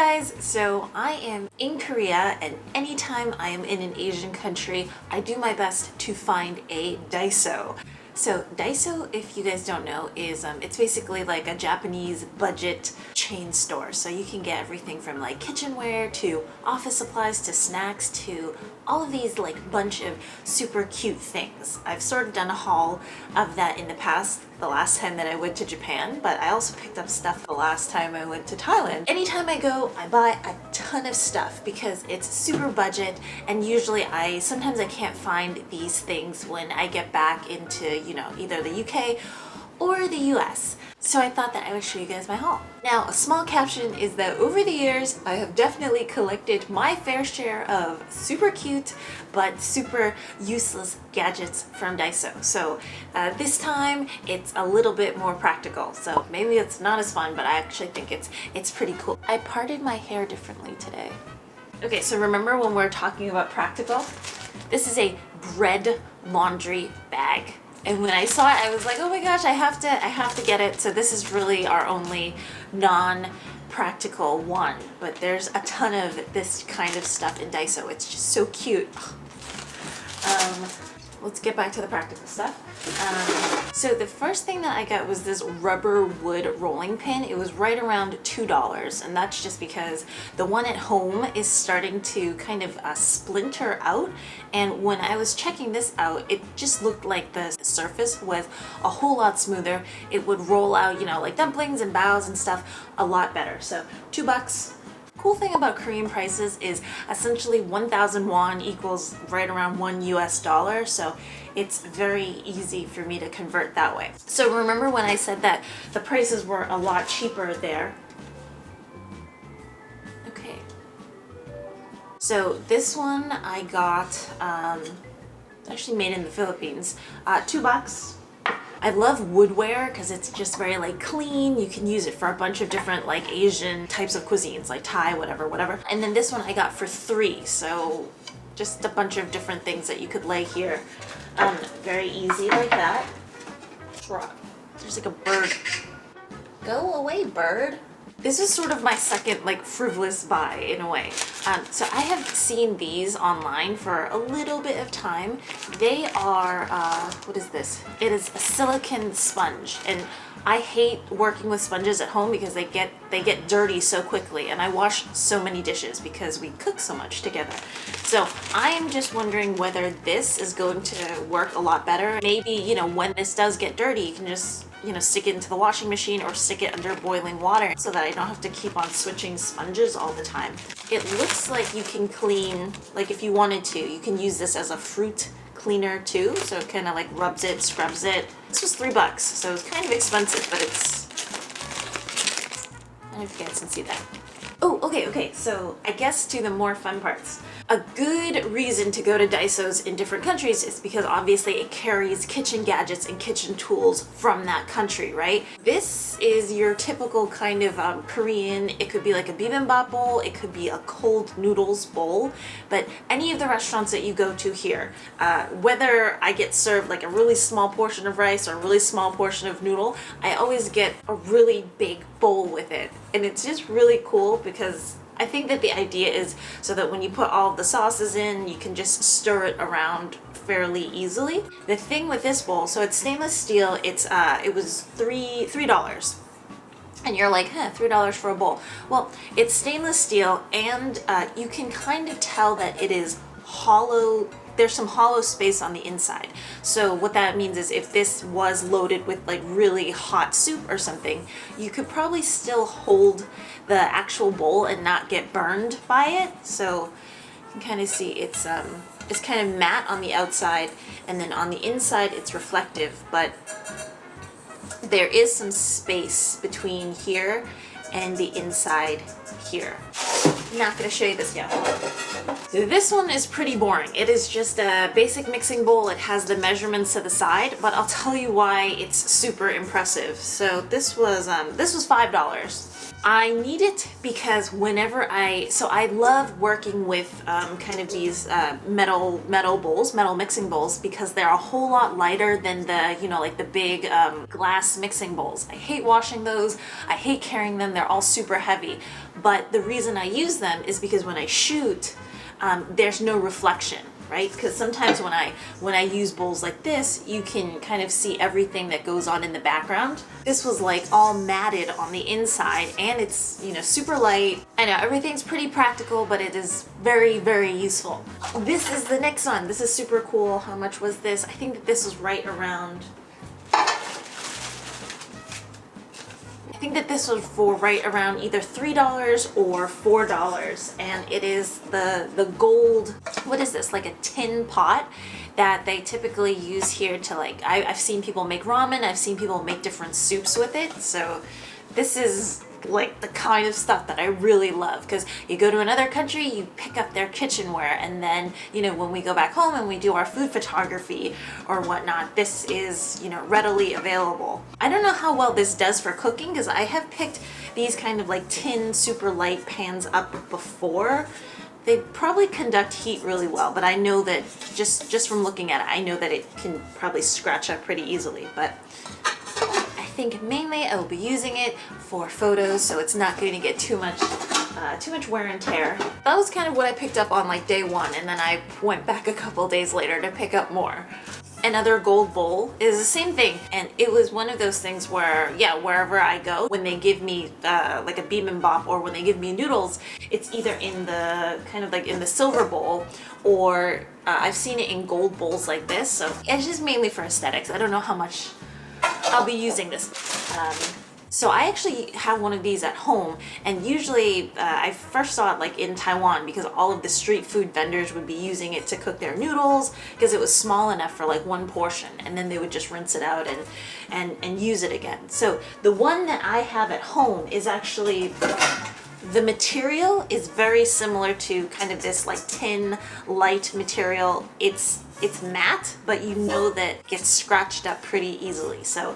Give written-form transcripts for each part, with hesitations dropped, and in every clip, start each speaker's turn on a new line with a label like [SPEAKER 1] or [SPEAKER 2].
[SPEAKER 1] guys, so I am in Korea, and anytime I am in an Asian country, I do my best to find a Daiso. So Daiso, if you guys don't know, is it's basically like a Japanese budget chain store. So you can get everything from like kitchenware to office supplies to snacks to all of these like bunch of super cute things. I've sort of done a haul of that in the past, the last time that I went to Japan, but I also picked up stuff the last time I went to Thailand. Anytime I go, I buy a ton of stuff because it's super budget, and usually sometimes I can't find these things when I get back into, you know, either the UK or the US. So I thought that I would show you guys my haul. Now, a small caption is that over the years, I have definitely collected my fair share of super cute but super useless gadgets from Daiso. So this time it's a little bit more practical. So maybe it's not as fun, but I actually think it's pretty cool. I parted my hair differently today. Okay, so remember when we're talking about practical? This is a bread laundry bag. And when I saw it, I was like, oh my gosh, I have to get it. So this is really our only non-practical one. But there's a ton of this kind of stuff in Daiso. It's just so cute. Let's get back to the practical stuff. So the first thing that I got was this rubber wood rolling pin. It was right around $2, and that's just because the one at home is starting to kind of splinter out. And when I was checking this out, it just looked like the surface was a whole lot smoother. It would roll out, you know, like dumplings and baos and stuff a lot better. So $2. Cool thing about Korean prices is essentially 1,000 won equals right around $1 US, so it's very easy for me to convert that way. So remember when I said that the prices were a lot cheaper there? Okay. So this one I got, actually made in the Philippines, $2. I love woodware because it's just very like clean. You can use it for a bunch of different like Asian types of cuisines, like Thai, whatever. And then this one I got for $3, so just a bunch of different things that you could lay here. Very easy like that. There's like a bird. Go away, bird. This is sort of my second like frivolous buy in a way. So I have seen these online for a little bit of time. They are, what is this? It is a silicone sponge, and I hate working with sponges at home because they get dirty so quickly, and I wash so many dishes because we cook so much together. So I am just wondering whether this is going to work a lot better. Maybe, you know, when this does get dirty, you can just, you know, stick it into the washing machine or stick it under boiling water so that I don't have to keep on switching sponges all the time. It looks like you can clean, like if you wanted to, you can use this as a fruit cleaner too. So it kind of like rubs it, scrubs it. This was $3, so it's kind of expensive, but it's, I don't know if you guys can see that. Oh, okay, so I guess to the more fun parts. A good reason to go to Daiso's in different countries is because obviously it carries kitchen gadgets and kitchen tools from that country, right? This is your typical kind of Korean, it could be like a bibimbap bowl, it could be a cold noodles bowl, but any of the restaurants that you go to here, whether I get served like a really small portion of rice or a really small portion of noodle, I always get a really big bowl with it. And it's just really cool because I think that the idea is so that when you put all of the sauces in, you can just stir it around fairly easily. The thing with this bowl, so it's stainless steel, it was $3. And you're like, $3 for a bowl. Well, it's stainless steel, and you can kind of tell that it is hollow. There's some hollow space on the inside. So what that means is if this was loaded with like really hot soup or something, you could probably still hold the actual bowl and not get burned by it. So you can kind of see it's kind of matte on the outside, and then on the inside it's reflective, but there is some space between here and the inside here. I'm not going to show you this yet. This one is pretty boring. It is just a basic mixing bowl. It has the measurements to the side, but I'll tell you why it's super impressive. So this was $5. I need it because I love working with kind of these metal mixing bowls, because they're a whole lot lighter than the, like the big glass mixing bowls. I hate washing those. I hate carrying them. They're all super heavy. But the reason I use them is because when I shoot, there's no reflection, right? Because sometimes when I use bowls like this, you can kind of see everything that goes on in the background. This was like all matted on the inside, and it's, super light. I know everything's pretty practical, but it is very, very useful. This is the next one. This is super cool. How much was this? I think that this was right around, for right around either $3 or $4, and it is the gold, what is this, like a tin pot that they typically use here to, like, I've seen people make ramen, I've seen people make different soups with it. So this is like the kind of stuff that I really love, because you go to another country, you pick up their kitchenware, and then, when we go back home and we do our food photography or whatnot, this is, readily available. I don't know how well this does for cooking, because I have picked these kind of like tin super light pans up before. They probably conduct heat really well, but I know that just from looking at it, I know that it can probably scratch up pretty easily. But I think mainly I will be using it for photos, so it's not going to get too much wear and tear. That was kind of what I picked up on like day one, and then I went back a couple days later to pick up more. Another gold bowl is the same thing, and it was one of those things where, wherever I go, when they give me like a bibimbap, or when they give me noodles, it's either in the kind of like in the silver bowl, or I've seen it in gold bowls like this. So it's just mainly for aesthetics. I don't know how much I'll be using this. So I actually have one of these at home, and usually I first saw it like in Taiwan, because all of the street food vendors would be using it to cook their noodles, because it was small enough for like one portion, and then they would just rinse it out and use it again. So the one that I have at home is actually, the material is very similar to kind of this like tin light material. It's matte, but that it gets scratched up pretty easily. So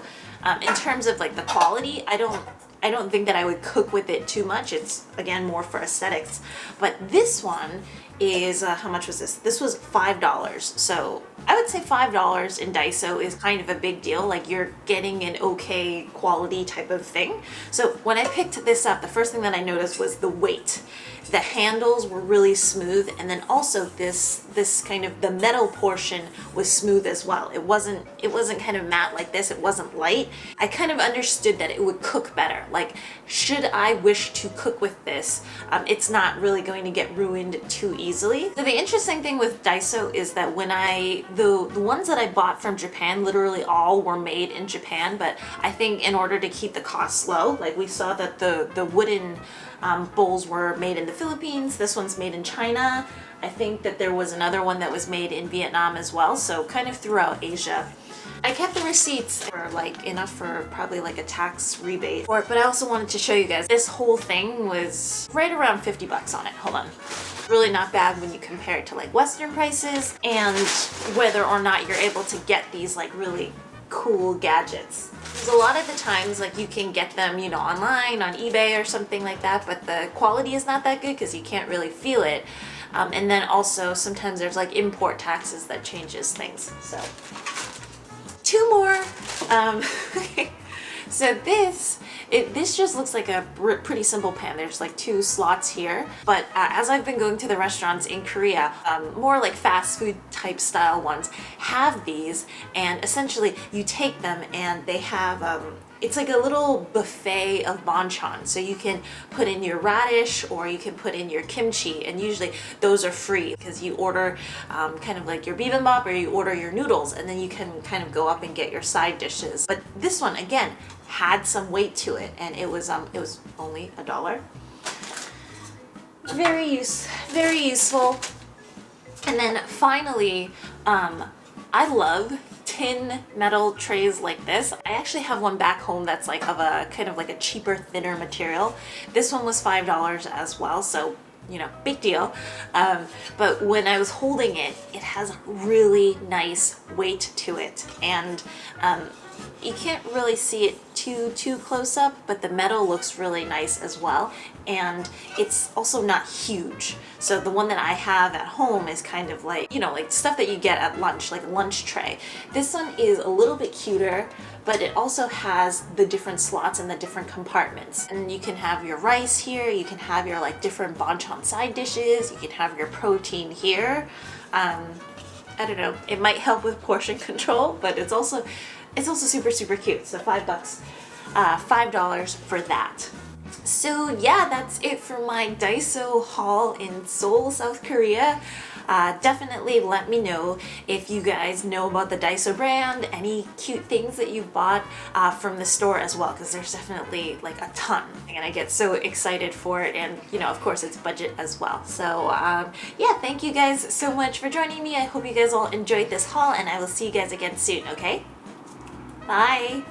[SPEAKER 1] in terms of like the quality, I don't think that I would cook with it too much. It's again more for aesthetics. But this one is how much was this? This was $5. So I would say $5 in Daiso is kind of a big deal. Like, you're getting an okay quality type of thing. So when I picked this up, the first thing that I noticed was the weight. The handles were really smooth, and then also this kind of the metal portion was smooth as well. It wasn't kind of matte like this. It wasn't light. I kind of understood that it would cook better. Like, should I wish to cook with this, it's not really going to get ruined too easily. So the interesting thing with Daiso is that when the ones that I bought from Japan, literally all were made in Japan, but I think in order to keep the costs low, like we saw that the wooden bowls were made in the Philippines. This one's made in China. I think that there was another one that was made in Vietnam as well. So kind of throughout Asia. I kept the receipts for like enough for probably like a tax rebate for it, but I also wanted to show you guys this whole thing was right around 50 bucks on it. Hold on. Really not bad when you compare it to like Western prices, and whether or not you're able to get these like really cool gadgets. Because a lot of the times, like, you can get them, online on eBay or something like that, but the quality is not that good because you can't really feel it. And then also sometimes there's like import taxes that changes things. So two more. So this just looks like a pretty simple pan. There's like two slots here, but as I've been going to the restaurants in Korea, more like fast food type style ones have these, and essentially you take them and they have it's like a little buffet of banchan. So you can put in your radish or you can put in your kimchi, and usually those are free because you order kind of like your bibimbap or you order your noodles, and then you can kind of go up and get your side dishes. But this one again had some weight to it, and it was only $1. Very useful. And then finally, I love tin metal trays like this. I actually have one back home that's like of a kind of like a cheaper, thinner material. This one was $5 as well, so you know, big deal. But when I was holding it, it has really nice weight to it. And you can't really see it too close up, but the metal looks really nice as well. And it's also not huge. So the one that I have at home is kind of like, you know, like stuff that you get at lunch, like a lunch tray. This one is a little bit cuter, but it also has the different slots and the different compartments. And you can have your rice here, you can have your like different banchan side dishes, you can have your protein here. I don't know, it might help with portion control, but it's also super cute. So $5 for that. So yeah, that's it for my Daiso haul in Seoul, South Korea. Definitely let me know if you guys know about the Daiso brand, any cute things that you bought from the store as well, because there's definitely like a ton, and I get so excited for it, and you know, of course it's budget as well. So yeah, thank you guys so much for joining me. I hope you guys all enjoyed this haul, and I will see you guys again soon, okay? Bye!